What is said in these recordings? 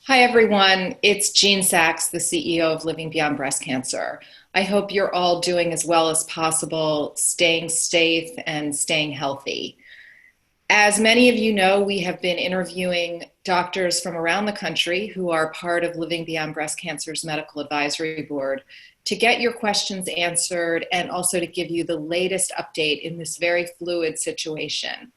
Hi, everyone. It's Jean Sachs, the CEO of Living Beyond Breast Cancer. I hope you're all doing as well as possible, staying safe and staying healthy. As many of you know, we have been interviewing doctors from around the country who are part of Living Beyond Breast Cancer's Medical Advisory Board to get your questions answered and also to give you the latest update in this very fluid situation.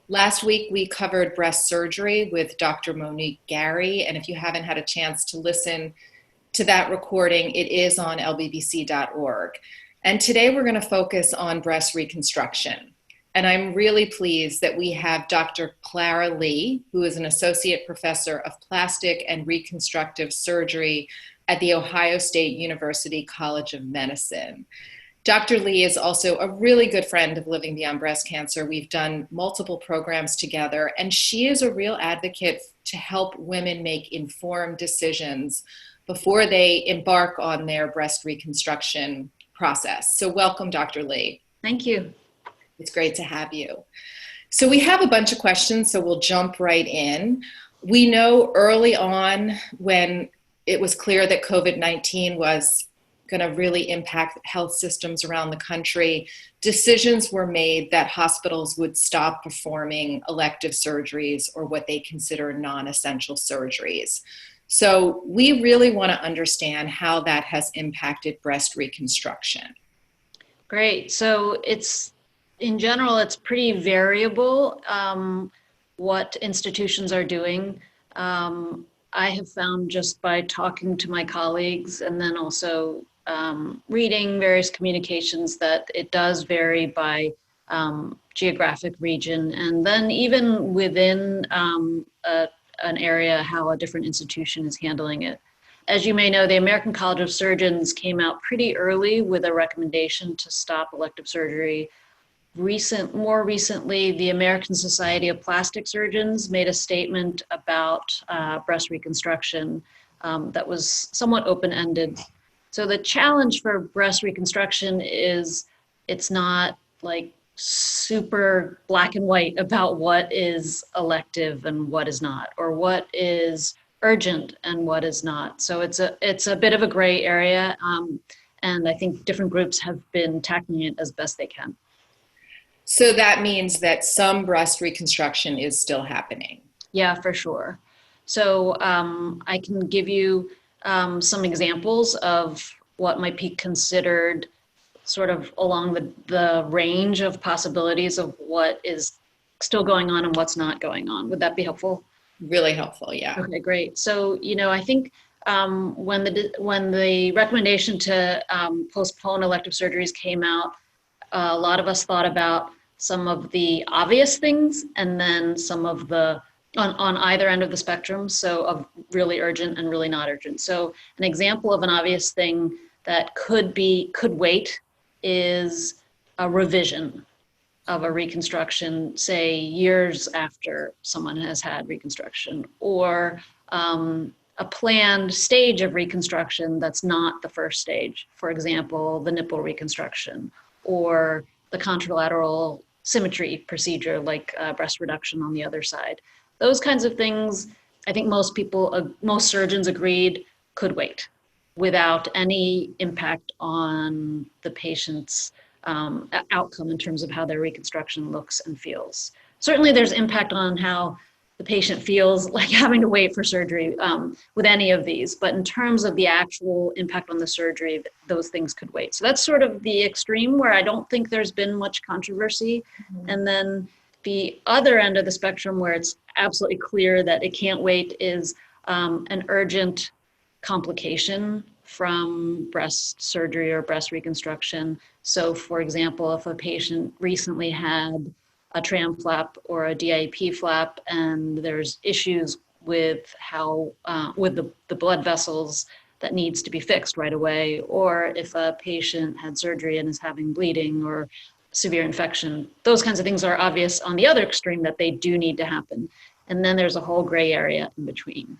Last week, we covered breast surgery with Dr. Monique Gary, and if you haven't had a chance to listen to that recording, it is on lbbc.org. And today we're going to focus on breast reconstruction. And I'm really pleased that we have Dr. Clara Lee, who is an associate professor of plastic and reconstructive surgery at the Ohio State University College of Medicine. Dr. Lee is also a really good friend of Living Beyond Breast Cancer. We've done multiple programs together, and she is a real advocate to help women make informed decisions before they embark on their breast reconstruction process. So welcome, Dr. Lee. Thank you. It's great to have you. So we have a bunch of questions, so we'll jump right in. We know early on when it was clear that COVID-19 was going to really impact health systems around the country, decisions were made that hospitals would stop performing elective surgeries or what they consider non-essential surgeries. So we really want to understand how that has impacted breast reconstruction. Great. So in general, it's pretty variable what institutions are doing. I have found just by talking to my colleagues and then also reading various communications that it does vary by geographic region, and then even within an area, how a different institution is handling it. As you may know, the American College of Surgeons came out pretty early with a recommendation to stop elective surgery. More recently, the American Society of Plastic Surgeons made a statement about breast reconstruction that was somewhat open-ended. So the challenge for breast reconstruction is it's not like super black and white about what is elective and what is not, or what is urgent and what is not. So it's a bit of a gray area, and I think different groups have been tackling it as best they can. So that means that some breast reconstruction is still happening. Yeah, for sure. So I can give you some examples of what might be considered sort of along the range of possibilities of what is still going on and what's not going on. Would that be helpful? Really helpful, yeah. Okay, great. So, I think when the recommendation to postpone elective surgeries came out, a lot of us thought about some of the obvious things and then some of the on either end of the spectrum, so of really urgent and really not urgent. So an example of an obvious thing that could wait is a revision of a reconstruction, say years after someone has had reconstruction, or a planned stage of reconstruction that's not the first stage. For example, the nipple reconstruction or the contralateral symmetry procedure like breast reduction on the other side. Those kinds of things, I think most surgeons agreed could wait without any impact on the patient's outcome in terms of how their reconstruction looks and feels. Certainly there's impact on how the patient feels like having to wait for surgery with any of these, but in terms of the actual impact on the surgery, those things could wait. So that's sort of the extreme where I don't think there's been much controversy. Mm-hmm. And then the other end of the spectrum where it's absolutely clear that it can't wait is an urgent complication from breast surgery or breast reconstruction. So for example, if a patient recently had a tram flap or a DIP flap and there's issues with how with the blood vessels that needs to be fixed right away, or if a patient had surgery and is having bleeding or severe infection, those kinds of things are obvious on the other extreme that they do need to happen. And then there's a whole gray area in between.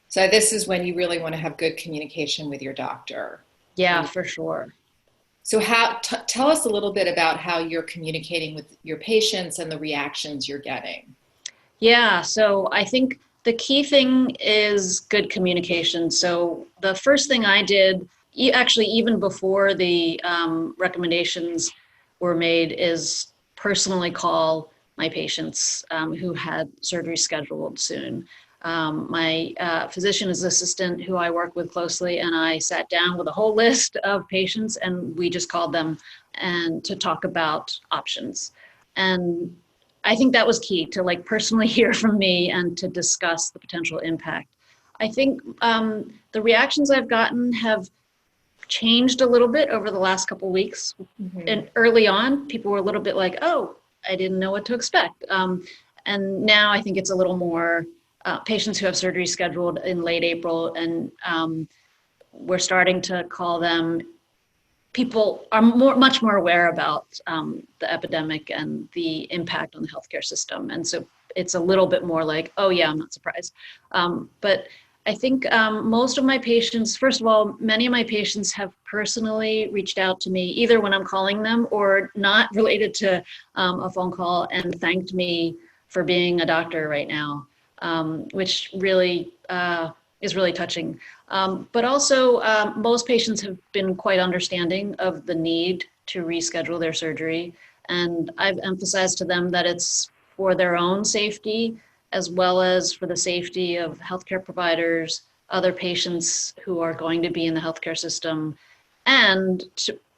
So this is when you really want to have good communication with your doctor. Yeah, for sure. So tell us a little bit about how you're communicating with your patients and the reactions you're getting. Yeah, so I think The key thing is good communication. So the first thing I did, actually even before the recommendations were made, is personally call my patients who had surgery scheduled soon. My physician's assistant, who I work with closely, and I sat down with a whole list of patients, and we just called them and to talk about options. And I think that was key, to like personally hear from me and to discuss the potential impact. I think the reactions I've gotten have changed a little bit over the last couple of weeks. Mm-hmm. And early on, people were a little bit like, "Oh, I didn't know what to expect." And now I think it's a little more patients who have surgery scheduled in late April, and we're starting to call them. People are much more aware about the epidemic and the impact on the healthcare system. And so it's a little bit more like, oh yeah, I'm not surprised. But I think most of my patients, first of all, many of my patients have personally reached out to me, either when I'm calling them or not related to a phone call, and thanked me for being a doctor right now, which really is really touching. But also, most patients have been quite understanding of the need to reschedule their surgery. And I've emphasized to them that it's for their own safety, as well as for the safety of healthcare providers, other patients who are going to be in the healthcare system, and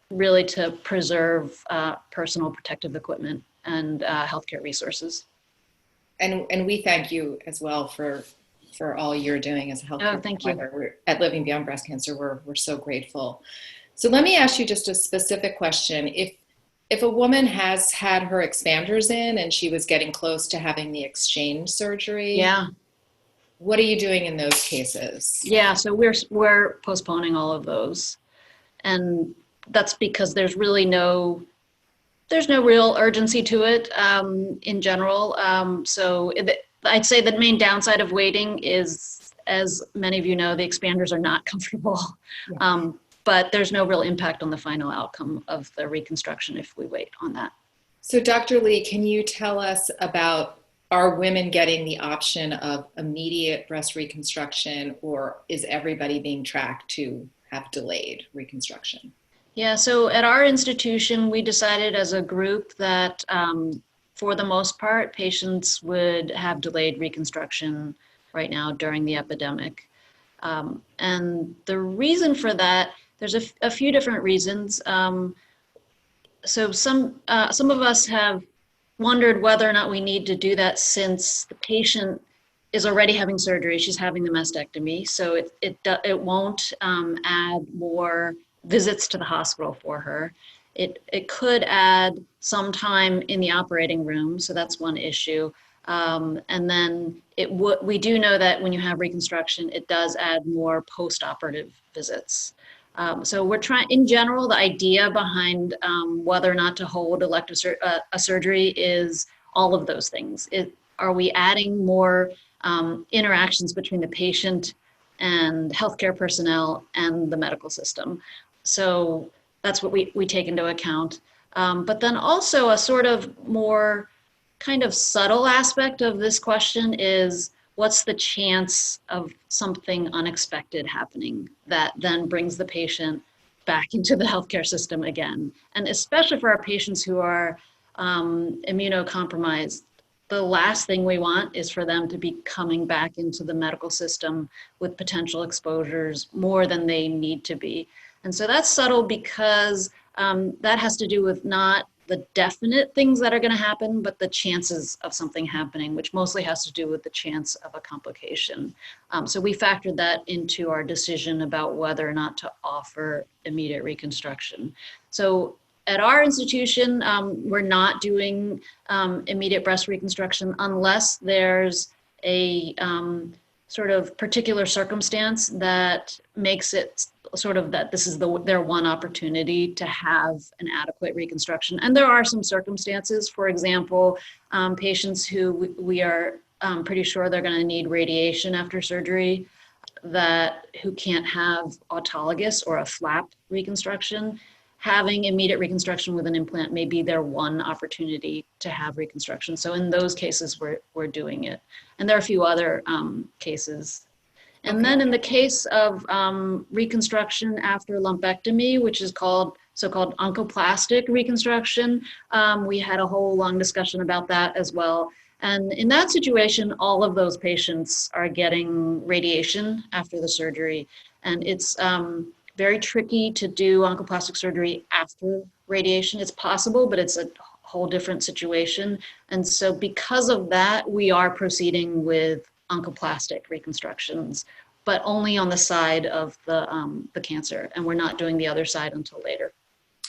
really to preserve personal protective equipment and healthcare resources. And we thank you as well for all you're doing as a healthcare provider. We're, at Living Beyond Breast Cancer, we're so grateful. So let me ask you just a specific question. If a woman has had her expanders in and she was getting close to having the exchange surgery, yeah, what are you doing in those cases? Yeah, so we're postponing all of those, and that's because there's no real urgency to it in general. I'd say the main downside of waiting is, as many of you know, the expanders are not comfortable, yeah. But there's no real impact on the final outcome of the reconstruction if we wait on that. So Dr. Lee, can you tell us about, are women getting the option of immediate breast reconstruction, or is everybody being tracked to have delayed reconstruction? Yeah, so at our institution, we decided as a group that for the most part, patients would have delayed reconstruction right now during the epidemic. And the reason for that, there's a few different reasons. So some of us have wondered whether or not we need to do that, since the patient is already having surgery. She's having the mastectomy, so it won't add more visits to the hospital for her. It could add some time in the operating room, so that's one issue. And then we do know that when you have reconstruction, it does add more post-operative visits. So we're trying, in general, the idea behind whether or not to hold elective a surgery is all of those things. Are we adding more interactions between the patient and healthcare personnel and the medical system? So that's what we take into account. But then also a sort of more kind of subtle aspect of this question is, what's the chance of something unexpected happening that then brings the patient back into the healthcare system again? And especially for our patients who are immunocompromised, the last thing we want is for them to be coming back into the medical system with potential exposures more than they need to be. And so that's subtle because that has to do with not the definite things that are going to happen, but the chances of something happening, which mostly has to do with the chance of a complication. So we factored that into our decision about whether or not to offer immediate reconstruction. So at our institution, we're not doing immediate breast reconstruction unless there's a sort of particular circumstance that makes it sort of that this is their one opportunity to have an adequate reconstruction. And there are some circumstances, for example, patients who we are pretty sure they're going to need radiation after surgery, who can't have autologous or a flap reconstruction. having immediate reconstruction with an implant may be their one opportunity to have reconstruction. So in those cases, we're doing it. And there are a few other cases. And then in the case of reconstruction after lumpectomy, which is called so-called oncoplastic reconstruction, we had a whole long discussion about that as well. And in that situation, all of those patients are getting radiation after the surgery. And it's very tricky to do oncoplastic surgery after radiation. It's possible, but it's a whole different situation. And so because of that, we are proceeding with oncoplastic reconstructions, but only on the side of the cancer. And we're not doing the other side until later.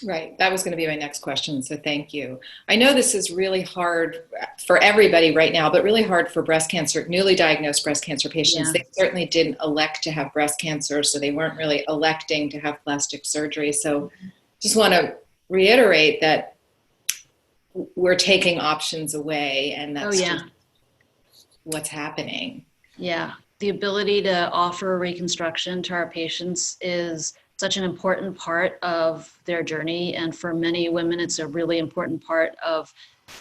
Right. That was going to be my next question. So thank you. I know this is really hard for everybody right now, but really hard for breast cancer, newly diagnosed breast cancer patients. Yeah. They certainly didn't elect to have breast cancer, so they weren't really electing to have plastic surgery. So just want to reiterate that we're taking options away, and that's just what's happening. Yeah. The ability to offer reconstruction to our patients is such an important part of their journey. And for many women, it's a really important part of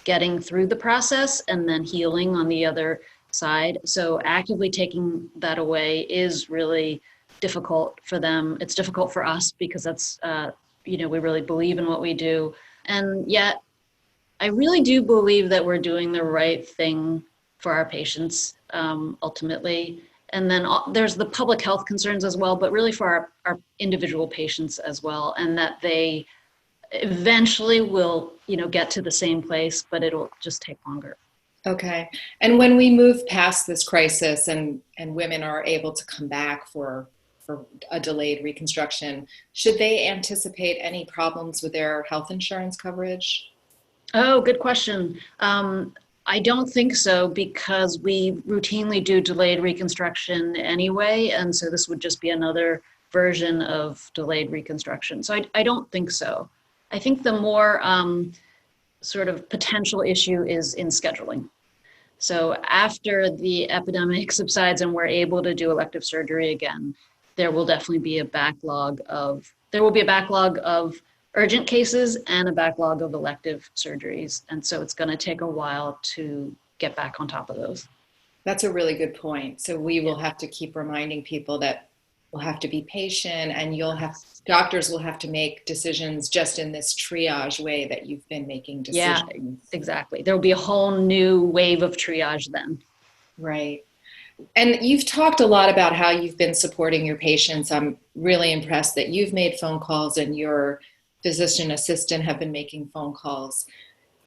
getting through the process and then healing on the other side. So actively taking that away is really difficult for them. It's difficult for us because that's, we really believe in what we do. And yet, I really do believe that we're doing the right thing for our patients, ultimately. And then there's the public health concerns as well, but really for our individual patients as well, and that they eventually will, get to the same place, but it'll just take longer. Okay. And when we move past this crisis and women are able to come back for a delayed reconstruction, should they anticipate any problems with their health insurance coverage? Oh, good question. I don't think so, because we routinely do delayed reconstruction anyway. And so this would just be another version of delayed reconstruction. So I don't think so. I think the more sort of potential issue is in scheduling. So after the epidemic subsides and we're able to do elective surgery again, there will definitely be a backlog of urgent cases and a backlog of elective surgeries. And so it's going to take a while to get back on top of those. That's a really good point. So we will have to keep reminding people that we'll have to be patient, and doctors will have to make decisions just in this triage way that you've been making decisions. Yeah, exactly. There will be a whole new wave of triage then. Right. And you've talked a lot about how you've been supporting your patients. I'm really impressed that you've made phone calls and your physician assistant have been making phone calls.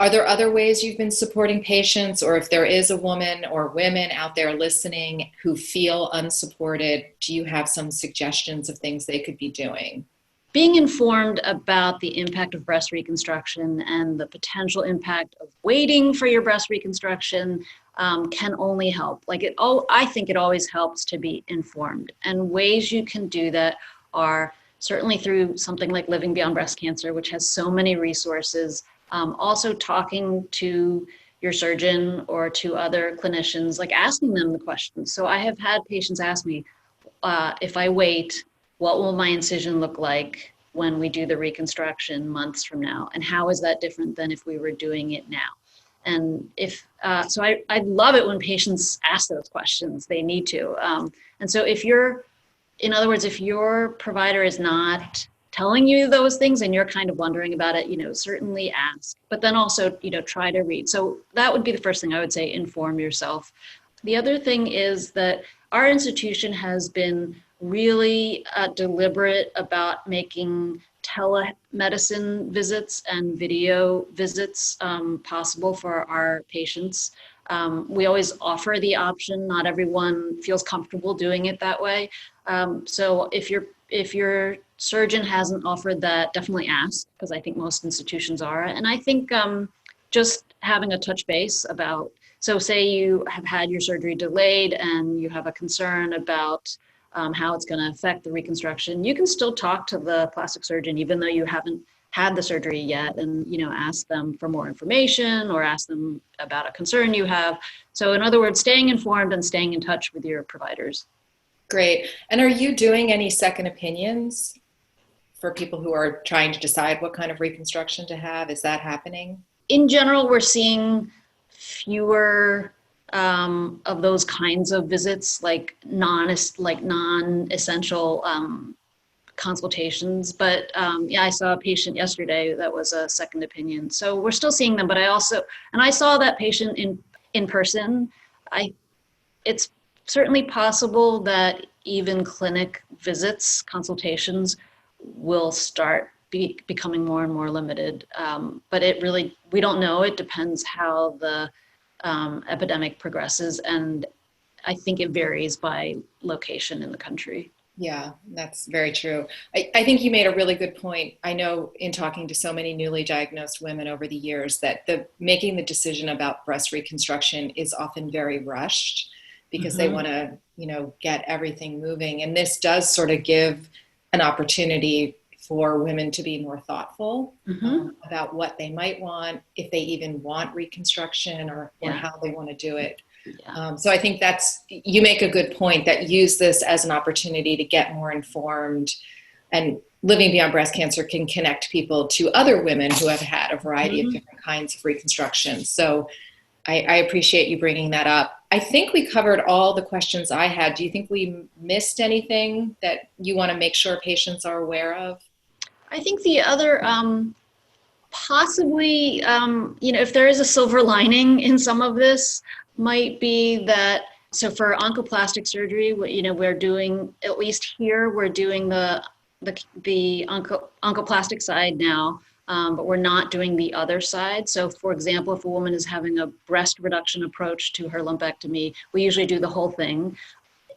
Are there other ways you've been supporting patients, or if there is a woman or women out there listening who feel unsupported, do you have some suggestions of things they could be doing? Being informed about the impact of breast reconstruction and the potential impact of waiting for your breast reconstruction can only help. I think it always helps to be informed. And ways you can do that are certainly through something like Living Beyond Breast Cancer, which has so many resources. Also talking to your surgeon or to other clinicians, like asking them the questions. So I have had patients ask me, if I wait, what will my incision look like when we do the reconstruction months from now? And how is that different than if we were doing it now? And I love it when patients ask those questions. They need to. And so if your provider is not telling you those things and you're kind of wondering about it, certainly ask, but then also, try to read. So that would be the first thing I would say, inform yourself. The other thing is that our institution has been really deliberate about making telemedicine visits and video visits possible for our patients. We always offer the option. Not everyone feels comfortable doing it that way. So if your surgeon hasn't offered that, definitely ask, because I think most institutions are. And I think just having a touch base about, so say you have had your surgery delayed and you have a concern about how it's going to affect the reconstruction, you can still talk to the plastic surgeon, even though you haven't had the surgery yet, and ask them for more information or ask them about a concern you have. So in other words, staying informed and staying in touch with your providers. Great. And are you doing any second opinions for people who are trying to decide what kind of reconstruction to have? Is that happening? In general, we're seeing fewer of those kinds of visits, like non-essential consultations. But yeah, I saw a patient yesterday that was a second opinion. So we're still seeing them, but I saw that patient in person. It's certainly possible that even clinic visits, consultations will start becoming more and more limited. But we don't know. It depends how the epidemic progresses. And I think it varies by location in the country. Yeah, that's very true. I think you made a really good point. I know in talking to so many newly diagnosed women over the years that making the decision about breast reconstruction is often very rushed because they want to, get everything moving. And this does sort of give an opportunity for women to be more thoughtful about what they might want, if they even want reconstruction or how they want to do it. Yeah. So I think you make a good point that use this as an opportunity to get more informed, and Living Beyond Breast Cancer can connect people to other women who have had a variety of different kinds of reconstruction. So I appreciate you bringing that up. I think we covered all the questions I had. Do you think we missed anything that you want to make sure patients are aware of? I think the other, possibly, if there is a silver lining in some of this, might be that, so for oncoplastic surgery, we're doing, at least here, we're doing the oncoplastic side now, but we're not doing the other side. So for example, if a woman is having a breast reduction approach to her lumpectomy, we usually do the whole thing.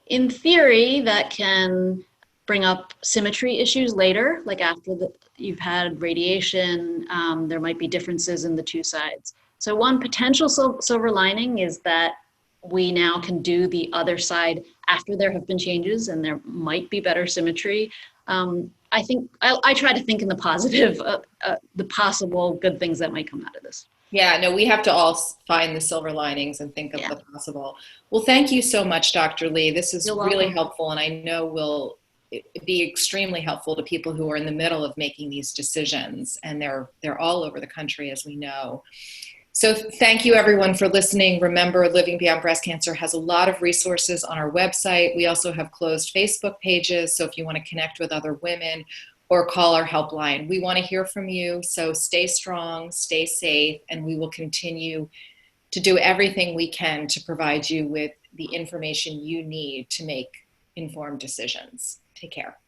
In theory, that can bring up symmetry issues later, like after you've had radiation, there might be differences in the two sides. So one potential silver lining is that we now can do the other side after there have been changes and there might be better symmetry. I think I try to think in the positive, the possible good things that might come out of this. Yeah, no, we have to all find the silver linings and think of the possible. Well, thank you so much, Dr. Lee. This is really helpful, and I know will be extremely helpful to people who are in the middle of making these decisions, and they're all over the country, as we know. So thank you, everyone, for listening. Remember, Living Beyond Breast Cancer has a lot of resources on our website. We also have closed Facebook pages, so if you want to connect with other women or call our helpline, we want to hear from you. So stay strong, stay safe, and we will continue to do everything we can to provide you with the information you need to make informed decisions. Take care.